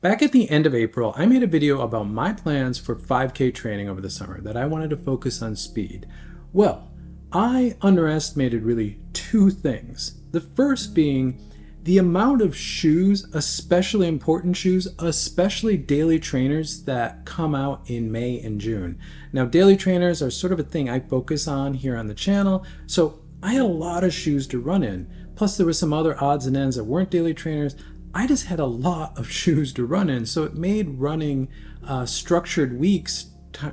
Back at the end of April, I made a video about my plans for 5K training over the summer that I wanted to focus on speed. Well, I underestimated really two things. The first being the amount of shoes, especially important shoes, especially daily trainers that come out in May and June. Now, daily trainers are sort of a thing I focus on here on the channel, so I had a lot of shoes to run in. Plus, there were some other odds and ends that weren't daily trainers. I just had a lot of shoes to run in, so it made running structured weeks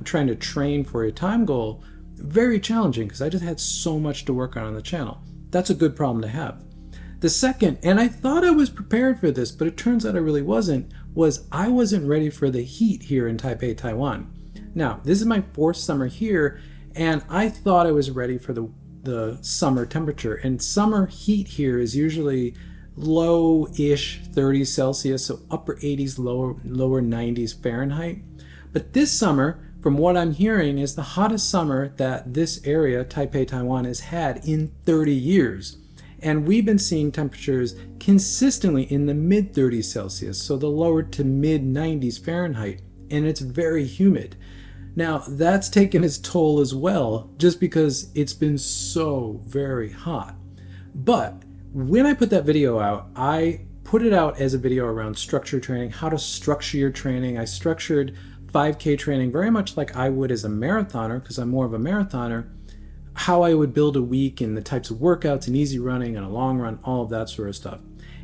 trying to train for a time goal very challenging because I just had so much to work on the channel. That's a good problem to have. The second, and I thought I was prepared for this, but it turns out I really wasn't, was I wasn't ready for the heat here in Taipei, Taiwan. Now, this is my fourth summer here, and I thought I was ready for the summer temperature. And summer heat here is usually low-ish 30 Celsius, so upper 80s, lower 90s Fahrenheit. But this summer, from what I'm hearing, is the hottest summer that this area, Taipei, Taiwan, has had in 30 years. And we've been seeing temperatures consistently in the mid 30s Celsius, so the lower to mid 90s Fahrenheit, and it's very humid. Now, that's taken its toll as well, just because it's been so very hot. But when I put that video out, I put it out as a video around structure training, how to structure your training. I structured 5K training very much like I would as a marathoner, because I'm more of a marathoner, how I would build a week and the types of workouts and easy running and a long run, all of that sort of stuff.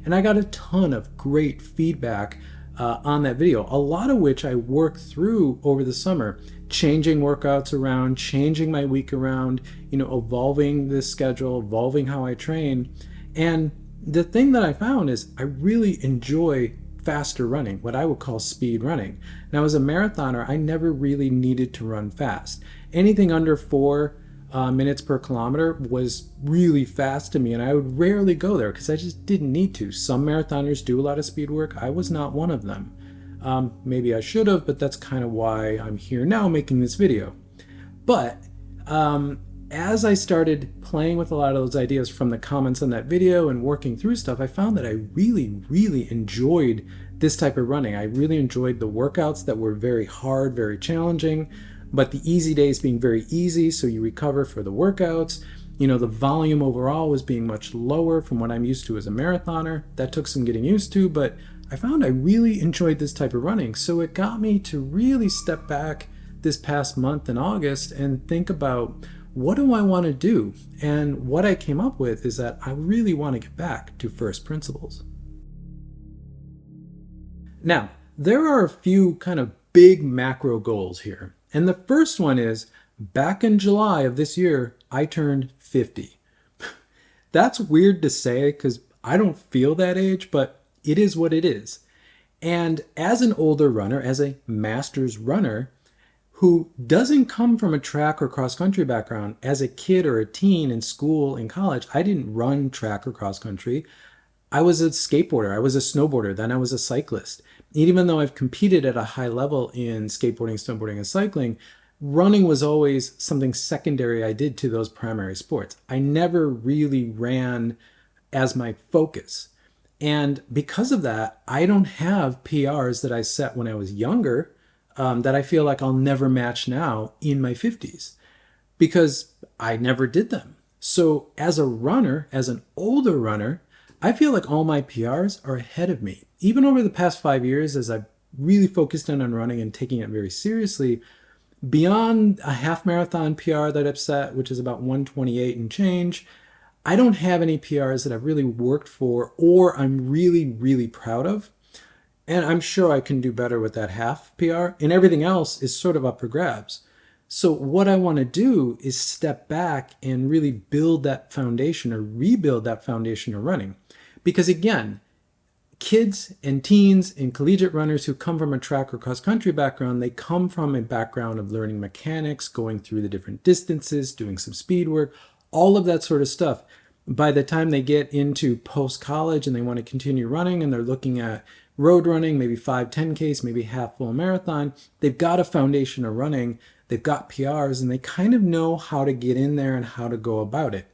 And I got a ton of great feedback on that video, a lot of which I worked through over the summer, changing workouts around, changing my week around, evolving the schedule, evolving how I train. And the thing that I found is I really enjoy faster running, what I would call speed running. Now, as a marathoner, I never really needed to run fast. Anything under 4 minutes per kilometer was really fast to me, and I would rarely go there because I just didn't need to. Some marathoners do a lot of speed work. I was not one of them. Maybe I should have, but that's kind of why I'm here now making this video. But as I started playing with a lot of those ideas from the comments on that video and working through stuff, I found that I really enjoyed this type of running. I really enjoyed the workouts that were very hard, very challenging, but the easy days being very easy, so you recover for the workouts. The volume overall was being much lower from what I'm used to as a marathoner. That took some getting used to, but I found I really enjoyed this type of running. So it got me to really step back this past month in August and think about, what do I want to do? And what I came up with is that I really want to get back to first principles. Now, there are a few kind of big macro goals here. And the first one is, back in July of this year, I turned 50. That's weird to say because I don't feel that age, but it is what it is. And as an older runner, as a master's runner, who doesn't come from a track or cross-country background, as a kid or a teen in school, in college, I didn't run track or cross-country. I was a skateboarder, I was a snowboarder, then I was a cyclist. Even though I've competed at a high level in skateboarding, snowboarding, and cycling, running was always something secondary I did to those primary sports. I never really ran as my focus. And because of that, I don't have PRs that I set when I was younger that I feel like I'll never match now in my 50s because I never did them. So as a runner, as an older runner, I feel like all my PRs are ahead of me. Even over the past 5 years, as I've really focused in on running and taking it very seriously, beyond a half marathon PR that I've set, which is about 128 and change, I don't have any PRs that I've really worked for or I'm really proud of. And I'm sure I can do better with that half PR, and everything else is sort of up for grabs. So what I want to do is step back and really build that foundation or rebuild that foundation of running. Because again, kids and teens and collegiate runners who come from a track or cross-country background, they come from a background of learning mechanics, going through the different distances, doing some speed work, all of that sort of stuff. By the time they get into post-college and they want to continue running and they're looking at road running, maybe 5, 10Ks, maybe half full marathon, they've got a foundation of running, they've got PRs, and they kind of know how to get in there and how to go about it.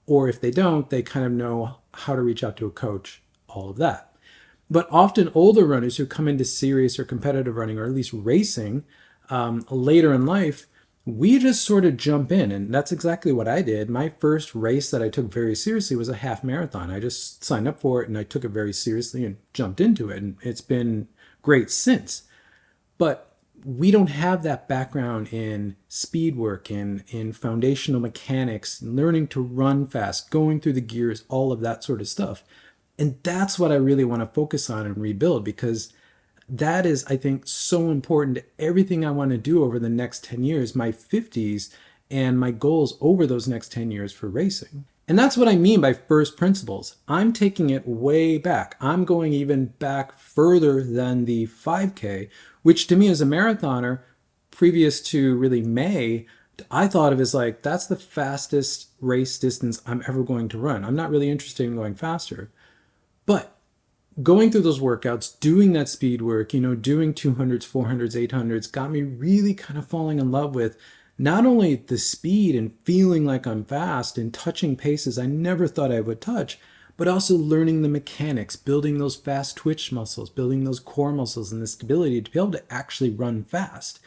Or if they don't, they kind of know how to reach out to a coach, all of that. But often older runners who come into serious or competitive running, or at least racing, later in life, we just sort of jump in. And that's exactly what I did. My first race that I took very seriously was a half marathon. I just signed up for it and I took it very seriously and jumped into it. And it's been great since. But we don't have that background in speed work, in foundational mechanics, learning to run fast, going through the gears, all of that sort of stuff. And that's what I really want to focus on and rebuild, because that is, I think, so important to everything I want to do over the next 10 years, my 50s, and my goals over those next 10 years for racing. And that's what I mean by first principles. I'm taking it way back. I'm going even back further than the 5K, which to me as a marathoner, previous to really May, I thought of as like, that's the fastest race distance I'm ever going to run. I'm not really interested in going faster. But going through those workouts, doing that speed work, doing 200s, 400s, 800s, got me really kind of falling in love with not only the speed and feeling like I'm fast and touching paces I never thought I would touch, but also learning the mechanics, building those fast twitch muscles, building those core muscles and the stability to be able to actually run fast.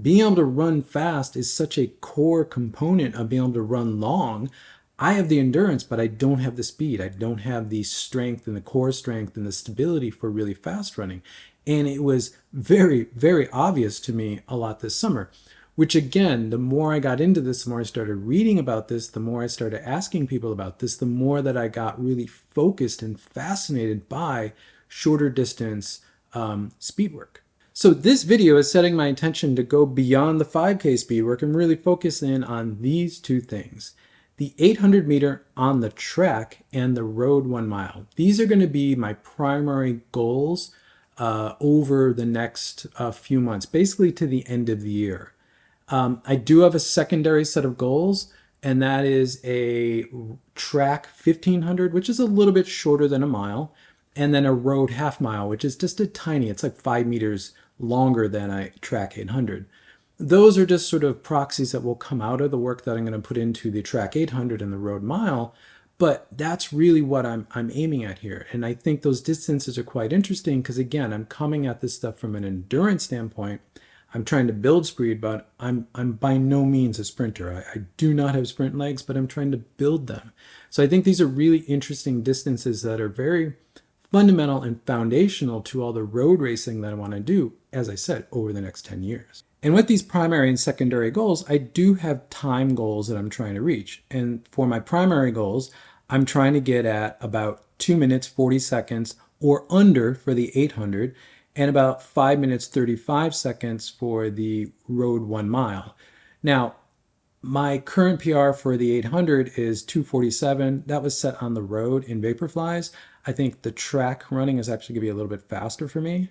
Being able to run fast is such a core component of being able to run long. I have the endurance, but I don't have the speed. I don't have the strength and the core strength and the stability for really fast running. And it was very, very obvious to me a lot this summer, which again, the more I got into this, the more I started reading about this, the more I started asking people about this, the more that I got really focused and fascinated by shorter distance speed work. So this video is setting my intention to go beyond the 5K speed work and really focus in on these two things: the 800 meter on the track and the road 1 mile. These are going to be my primary goals over the next few months, basically to the end of the year. I do have a secondary set of goals, and that is a track 1500, which is a little bit shorter than a mile, and then a road half mile, which is just a tiny, it's like 5 meters longer than a track 800. Those are just sort of proxies that will come out of the work that I'm going to put into the track 800 and the road mile. But that's really what I'm aiming at here. And I think those distances are quite interesting because, again, I'm coming at this stuff from an endurance standpoint. I'm trying to build speed, but I'm by no means a sprinter. I do not have sprint legs, but I'm trying to build them. So I think these are really interesting distances that are very fundamental and foundational to all the road racing that I want to do, as I said, over the next 10 years. And with these primary and secondary goals, I do have time goals that I'm trying to reach. And for my primary goals, I'm trying to get at about 2 minutes, 40 seconds or under for the 800, and about 5 minutes, 35 seconds for the road 1 mile. Now, my current PR for the 800 is 2:47. That was set on the road in Vaporflies. I think the track running is actually going to be a little bit faster for me.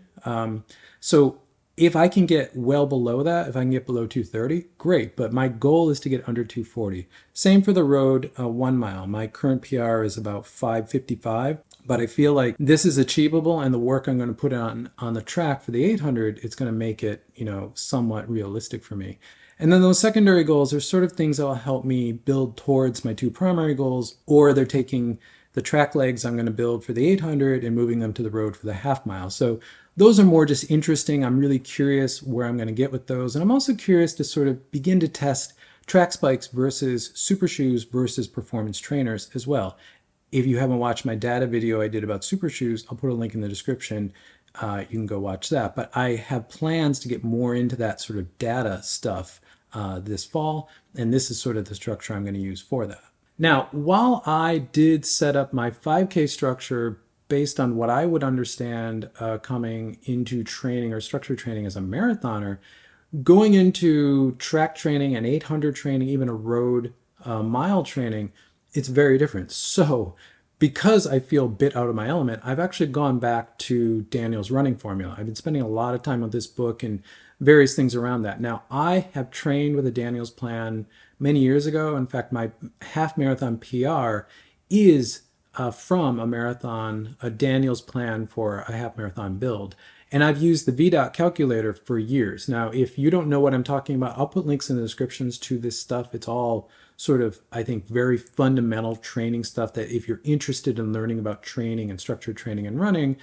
So if I can get well below that, if I can get below 2:30, great. But my goal is to get under 2:40. Same for the road 1 mile. My current PR is about 5:55. But I feel like this is achievable, and the work I'm going to put on the track for the 800, it's going to make it, somewhat realistic for me. And then those secondary goals are sort of things that will help me build towards my two primary goals, or they're taking the track legs I'm going to build for the 800 and moving them to the road for the half mile. So those are more just interesting. I'm really curious where I'm going to get with those. And I'm also curious to sort of begin to test track spikes versus super shoes versus performance trainers as well. If you haven't watched my data video I did about super shoes, I'll put a link in the description. You can go watch that. But I have plans to get more into that sort of data stuff this fall, and this is sort of the structure I'm going to use for that. Now, while I did set up my 5K structure based on what I would understand coming into training or structure training as a marathoner, going into track training and 800 training, even a road mile training, it's very different. So because I feel a bit out of my element, I've actually gone back to Daniel's running formula. I've been spending a lot of time on this book and various things around that. Now, I have trained with a Daniel's plan many years ago. In fact, my half marathon PR is from a Daniel's plan for a half marathon build. And I've used the v.dot calculator for years. Now, if you don't know what I'm talking about, I'll put links in the descriptions to this stuff. It's all sort of, I think, very fundamental training stuff that if you're interested in learning about training and structured training and running,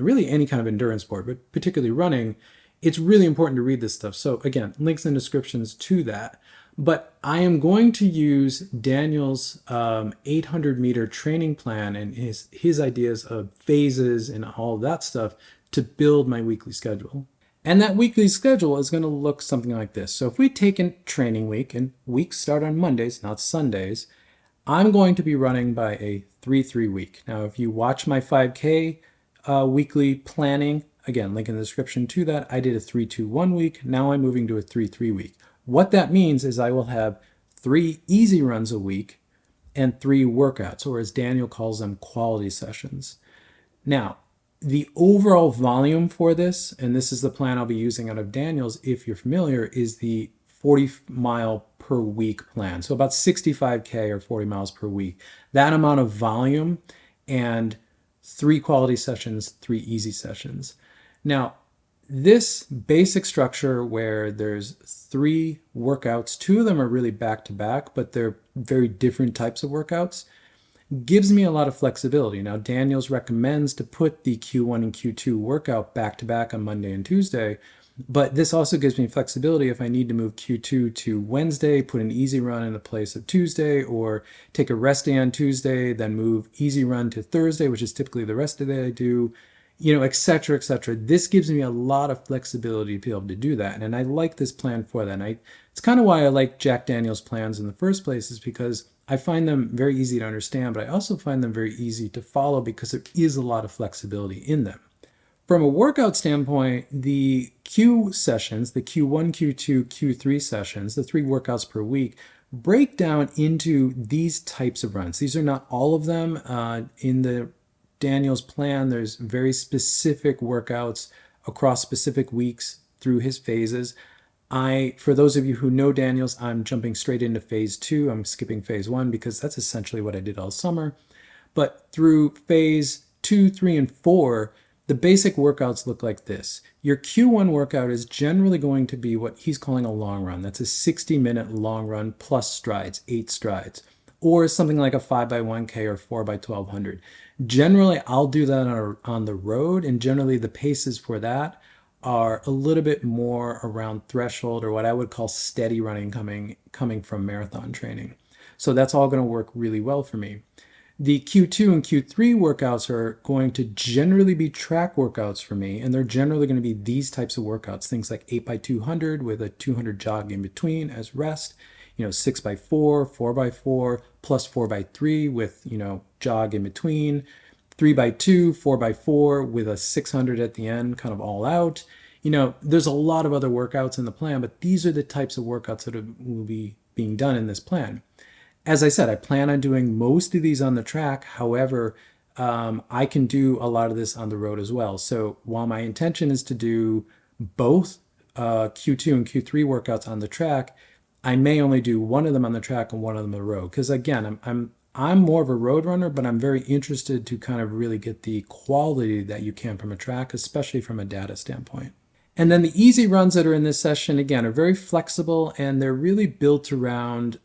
really any kind of endurance sport, but particularly running, it's really important to read this stuff. So again, links and descriptions to that. But I am going to use Daniel's 800-meter training plan and his ideas of phases and all of that stuff to build my weekly schedule. And that weekly schedule is going to look something like this. So if we take a training week, and weeks start on Mondays, not Sundays, I'm going to be running by a 3-3 week. Now, if you watch my 5K weekly planning, again, link in the description to that, I did a 3-2-1 week. Now I'm moving to a 3-3 week. What that means is I will have 3 easy runs a week and 3 workouts, or as Daniel calls them, quality sessions. Now, the overall volume for this, and this is the plan I'll be using out of Daniel's, if you're familiar, is the 40 mile per week plan. So about 65K or 40 miles per week. That amount of volume and 3 quality sessions, 3 easy sessions. Now, this basic structure where there's 3 workouts, 2 of them are really back to back, but they're very different types of workouts, gives me a lot of flexibility. Now, Daniels recommends to put the Q1 and Q2 workout back to back on Monday and Tuesday, but this also gives me flexibility if I need to move Q2 to Wednesday, put an easy run in the place of Tuesday, or take a rest day on Tuesday, then move easy run to Thursday, which is typically the rest of the day I do, et cetera, et cetera. This gives me a lot of flexibility to be able to do that. And I like this plan for that. And it's kind of why I like Jack Daniel's plans in the first place, is because I find them very easy to understand, but I also find them very easy to follow because there is a lot of flexibility in them. From a workout standpoint, the Q sessions, the Q1, Q2, Q3 sessions, the 3 workouts per week, break down into these types of runs. These are not all of them. In the Daniel's plan, there's very specific workouts across specific weeks through his phases. For those of you who know Daniel's, I'm jumping straight into phase 2. I'm skipping phase 1 because that's essentially what I did all summer. But through phase 2, 3, and 4, the basic workouts look like this. Your Q1 workout is generally going to be what he's calling a long run. That's a 60-minute long run plus strides, 8 strides, or something like a 5x1K or 4x1200. Generally, I'll do that on the road, and generally the paces for that are a little bit more around threshold, or what I would call steady running coming from marathon training. So that's all going to work really well for me. The Q2 and Q3 workouts are going to generally be track workouts for me, and they're generally going to be these types of workouts, things like 8x200 with a 200 jog in between as rest, 6x4, 4x4, plus 4x3 with, jog in between, 3x2, 4x4 with a 600 at the end, kind of all out. There's a lot of other workouts in the plan, but these are the types of workouts that will be being done in this plan. As I said, I plan on doing most of these on the track. However, I can do a lot of this on the road as well. So while my intention is to do both Q2 and Q3 workouts on the track, I may only do one of them on the track and one of them on the road. Because again, I'm more of a road runner, but I'm very interested to kind of really get the quality that you can from a track, especially from a data standpoint. And then the easy runs that are in this session, again, are very flexible, and they're really built around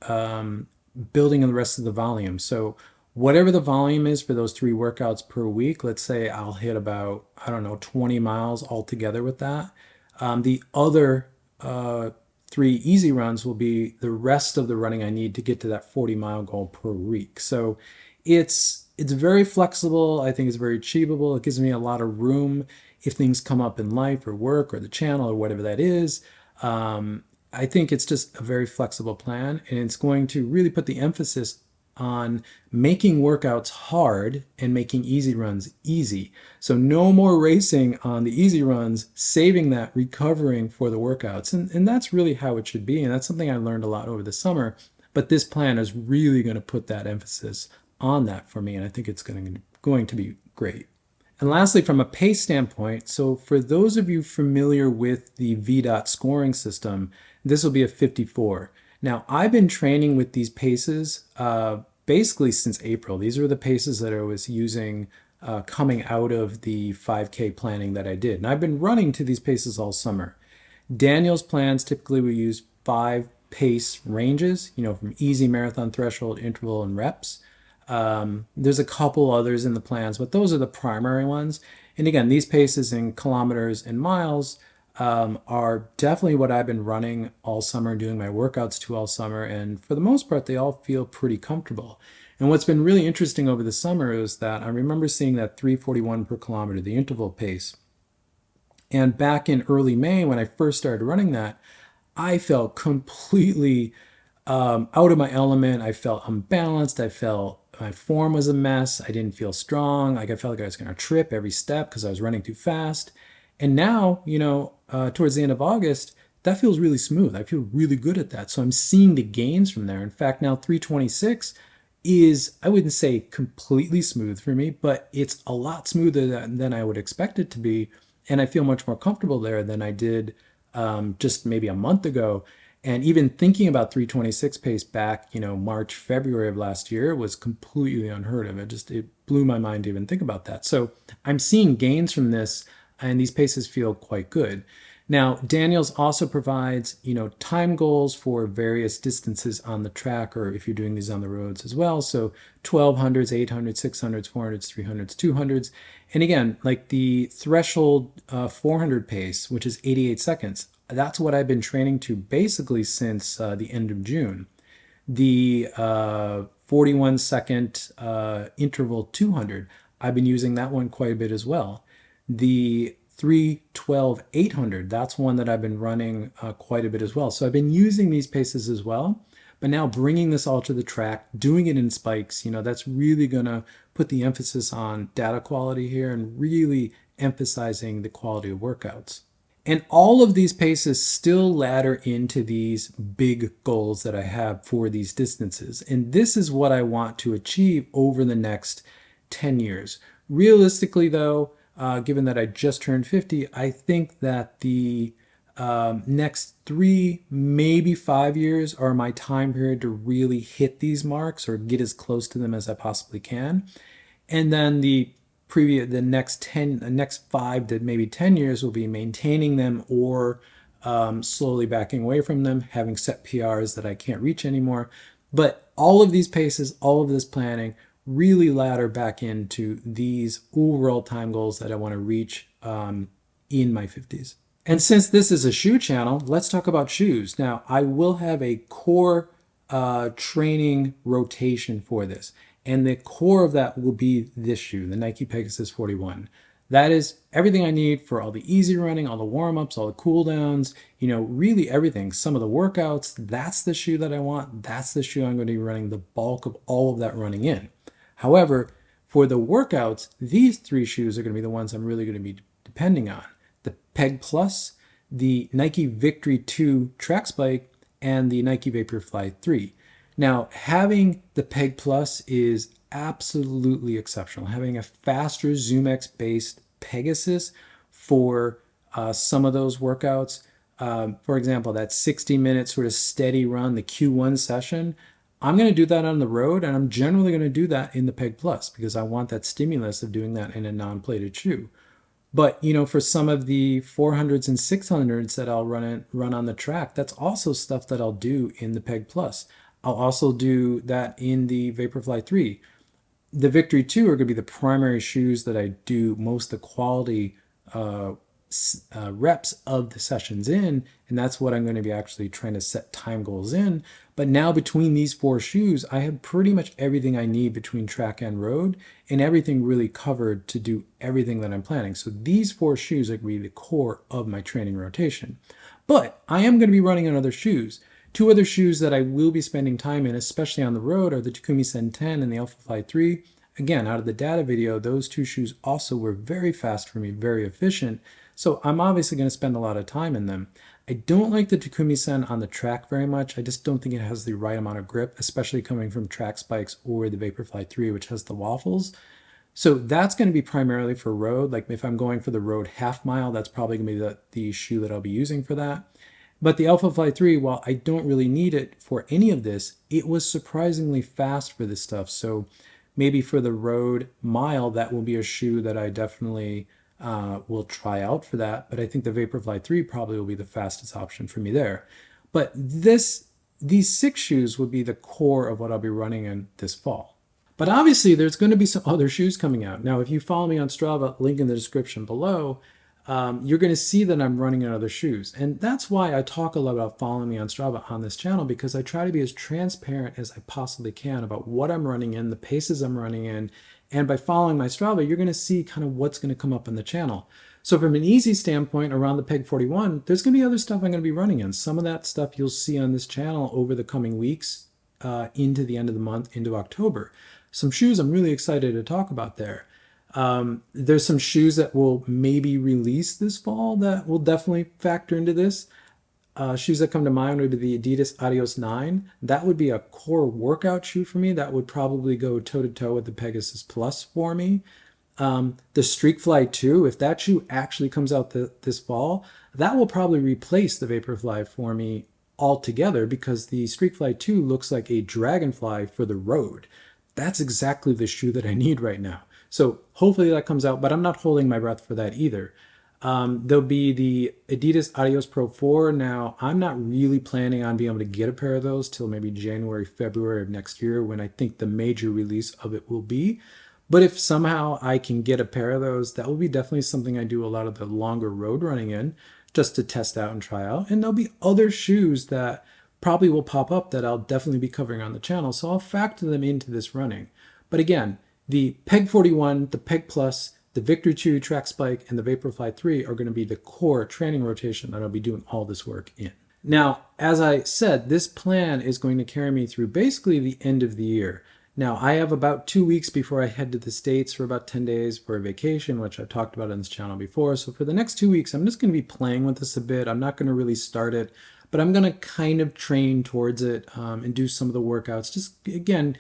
building the rest of the volume. So whatever the volume is for those 3 workouts per week, let's say I'll hit about, 20 miles altogether with that. The other 3 easy runs will be the rest of the running I need to get to that 40-mile goal per week. So it's very flexible. I think it's very achievable. It gives me a lot of room if things come up in life or work or the channel or whatever that is. I think it's just a very flexible plan, and it's going to really put the emphasis on making workouts hard and making easy runs easy. So no more racing on the easy runs, saving that, recovering for the workouts. And that's really how it should be. And that's something I learned a lot over the summer. But this plan is really going to put that emphasis on that for me. And I think it's going to be great. And lastly, from a pace standpoint, so for those of you familiar with the v.dot scoring system, this will be a 54. Now, I've been training with these paces basically since April. These are the paces that I was using coming out of the 5K planning that I did. And I've been running to these paces all summer. Daniel's plans typically will use 5 pace ranges, from easy, marathon, threshold, interval, and reps. There's a couple others in the plans, but those are the primary ones. And again, these paces in kilometers and miles are definitely what I've been running all summer, doing my workouts to all summer. And for the most part, they all feel pretty comfortable. And what's been really interesting over the summer is that I remember seeing that 341 per kilometer, the interval pace. And back in early May, when I first started running that, I felt completely out of my element. I felt unbalanced. I felt my form was a mess. I didn't feel strong. Like I felt like I was going to trip every step because I was running too fast. And now, towards the end of August, that feels really smooth. I feel really good at that. So I'm seeing the gains from there. In fact, now 326 is, I wouldn't say completely smooth for me, but it's a lot smoother than I would expect it to be. And I feel much more comfortable there than I did just maybe a month ago. And even thinking about 326 pace back, March, February of last year was completely unheard of. It blew my mind to even think about that. So I'm seeing gains from this, and these paces feel quite good. Now, Daniels also provides, time goals for various distances on the track, or if you're doing these on the roads as well. So 1200s, 800s, 600s, 400s, 300s, 200s. And again, like the threshold 400 pace, which is 88 seconds, that's what I've been training to basically since the end of June. The 41-second interval 200, I've been using that one quite a bit as well. The 312 800, that's one that I've been running quite a bit as well. So I've been using these paces as well. But now bringing this all to the track, doing it in spikes, that's really going to put the emphasis on data quality here and really emphasizing the quality of workouts. And all of these paces still ladder into these big goals that I have for these distances. And this is what I want to achieve over the next 10 years. Realistically, though, given that I just turned 50, I think that the next 3, maybe 5 years are my time period to really hit these marks or get as close to them as I possibly can. And then the next 5 to maybe 10 years will be maintaining them or slowly backing away from them, having set PRs that I can't reach anymore. But all of these paces, all of this planning really ladder back into these overall time goals that I want to reach in my 50s. And since this is a shoe channel, let's talk about shoes. Now, I will have a core training rotation for this. And the core of that will be this shoe, the Nike Pegasus 41. That is everything I need for all the easy running, all the warm-ups, all the cool downs, really everything. Some of the workouts, that's the shoe that I want. That's the shoe I'm going to be running the bulk of all of that running in. However, for the workouts, these 3 shoes are going to be the ones I'm really going to be depending on. The Peg Plus, the Nike Victory 2 track spike, and the Nike Vaporfly 3. Now, having the Peg Plus is absolutely exceptional. Having a faster ZoomX based Pegasus for some of those workouts, for example, that 60-minute sort of steady run, the Q1 session, I'm going to do that on the road, and I'm generally going to do that in the Peg Plus because I want that stimulus of doing that in a non-plated shoe. But, for some of the 400s and 600s that I'll run on the track, that's also stuff that I'll do in the Peg Plus. I'll also do that in the Vaporfly 3. The Victory 2 are going to be the primary shoes that I do most of the quality reps of the sessions in, and that's what I'm going to be actually trying to set time goals in. But now between these 4 shoes, I have pretty much everything I need between track and road, and everything really covered to do everything that I'm planning. So these 4 shoes are going to be the core of my training rotation. But I am going to be running on other shoes. 2 other shoes that I will be spending time in, especially on the road, are the Takumi Sen 10 and the Alphafly 3. Again, out of the data video, those 2 shoes also were very fast for me, very efficient. So I'm obviously going to spend a lot of time in them. I don't like the Takumi Sen on the track very much. I just don't think it has the right amount of grip, especially coming from track spikes or the Vaporfly 3, which has the waffles. So that's going to be primarily for road. Like if I'm going for the road half mile, that's probably going to be the shoe that I'll be using for that. But the Alphafly 3, while I don't really need it for any of this, it was surprisingly fast for this stuff. So maybe for the road mile, that will be a shoe that I definitely will try out for that. But I think the Vaporfly 3 probably will be the fastest option for me there. But these 6 shoes will be the core of what I'll be running in this fall. But obviously, there's going to be some other shoes coming out. Now, if you follow me on Strava, link in the description below, you're going to see that I'm running in other shoes. And that's why I talk a lot about following me on Strava on this channel, because I try to be as transparent as I possibly can about what I'm running in, the paces I'm running in. And by following my Strava, you're going to see kind of what's going to come up in the channel. So from an easy standpoint around the Peg 41, there's going to be other stuff I'm going to be running in. Some of that stuff you'll see on this channel over the coming weeks into the end of the month, into October. Some shoes I'm really excited to talk about there. There's some shoes that will maybe release this fall that will definitely factor into this. Shoes that come to mind would be the Adidas Adios 9. That would be a core workout shoe for me. That would probably go toe-to-toe with the Pegasus Plus for me. The Streakfly 2, if that shoe actually comes out this fall, that will probably replace the Vaporfly for me altogether, because the Streakfly 2 looks like a Dragonfly for the road. That's exactly the shoe that I need right now. So hopefully that comes out, but I'm not holding my breath for that either. There'll be the Adidas Adios Pro 4. Now, I'm not really planning on being able to get a pair of those till maybe January, February of next year, when I think the major release of it will be. But if somehow I can get a pair of those, that will be definitely something I do a lot of the longer road running in, just to test out and try out. And there'll be other shoes that probably will pop up that I'll definitely be covering on the channel, so I'll factor them into this running. But again, the Peg 41, the Peg Plus, the Victory 2 Track Spike, and the Vaporfly 3 are going to be the core training rotation that I'll be doing all this work in. Now, as I said, this plan is going to carry me through basically the end of the year. Now, I have about 2 weeks before I head to the States for about 10 days for a vacation, which I've talked about on this channel before. So for the next 2 weeks, I'm just going to be playing with this a bit. I'm not going to really start it, but I'm going to kind of train towards it and do some of the workouts. Just, again,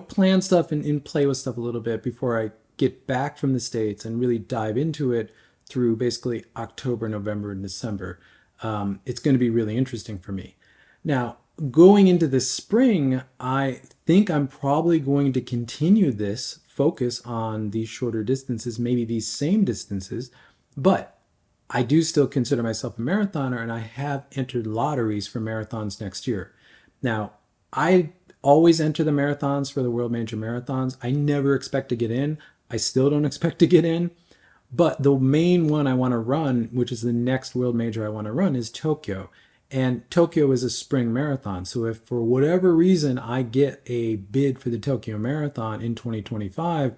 plan stuff and play with stuff a little bit before I get back from the States and really dive into it through basically October, November, and December. It's going to be really interesting for me. Now, going into the spring, I think I'm probably going to continue this focus on these shorter distances, maybe these same distances, but I do still consider myself a marathoner, and I have entered lotteries for marathons next year. Now, I always enter the marathons for the World Major Marathons. I never expect to get in. I still don't expect to get in. But the main one I want to run, which is the next World Major I want to run, is Tokyo. And Tokyo is a spring marathon. So if for whatever reason I get a bid for the Tokyo Marathon in 2025,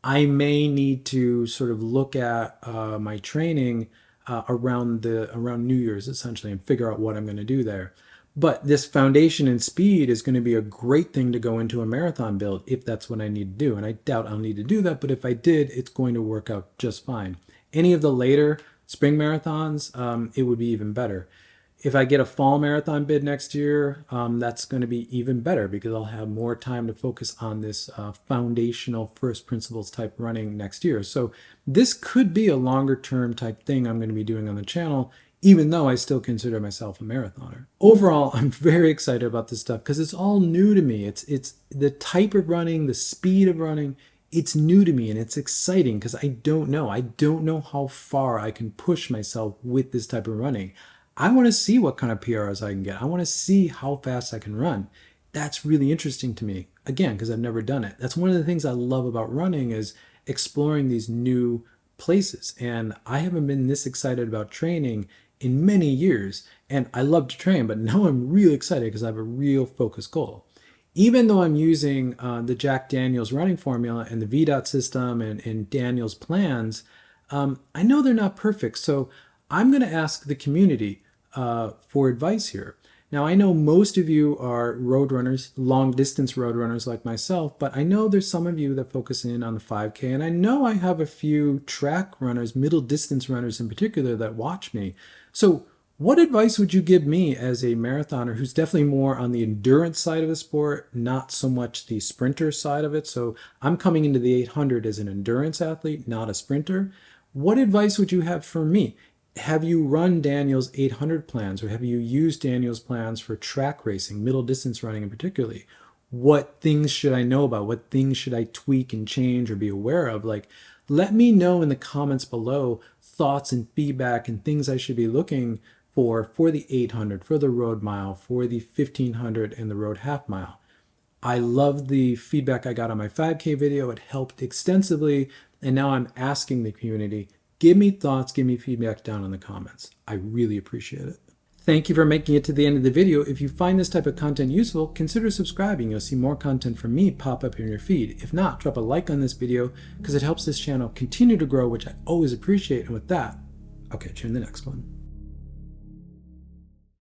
I may need to sort of look at my training around New Year's, essentially, and figure out what I'm going to do there. But this foundation in speed is going to be a great thing to go into a marathon build if that's what I need to do. And I doubt I'll need to do that, but if I did, it's going to work out just fine. Any of the later spring marathons, it would be even better. If I get a fall marathon bid next year, that's going to be even better, because I'll have more time to focus on this foundational first principles type running next year. So this could be a longer term type thing I'm going to be doing on the channel, even though I still consider myself a marathoner. Overall, I'm very excited about this stuff because it's all new to me. It's the type of running, the speed of running, it's new to me, and it's exciting because I don't know. I don't know how far I can push myself with this type of running. I want to see what kind of PRs I can get. I want to see how fast I can run. That's really interesting to me, again, because I've never done it. That's one of the things I love about running, is exploring these new places. And I haven't been this excited about training in many years. And I love to train, but now I'm really excited because I have a real focused goal. Even though I'm using the Jack Daniels running formula and the v.dot system and Daniels plans, I know they're not perfect. So I'm going to ask the community for advice here. Now, I know most of you are road runners, long distance road runners like myself, but I know there's some of you that focus in on the 5K, and I know I have a few track runners, middle distance runners in particular, that watch me. So what advice would you give me as a marathoner who's definitely more on the endurance side of the sport, not so much the sprinter side of it? So I'm coming into the 800 as an endurance athlete, not a sprinter. What advice would you have for me? Have you run Daniel's 800 plans, or have you used Daniel's plans for track racing, middle distance running in particularly? What things should I know about? What things should I tweak and change or be aware of? Like, let me know in the comments below thoughts and feedback and things I should be looking for the 800, for the road mile, for the 1500 and the road half mile. I loved the feedback I got on my 5K video. It helped extensively. And now I'm asking the community, give me thoughts, give me feedback down in the comments. I really appreciate it. Thank you for making it to the end of the video. If you find this type of content useful, consider subscribing. You'll see more content from me pop up in your feed. If not, drop a like on this video because it helps this channel continue to grow, which I always appreciate. And with that, I'll catch you in the next one.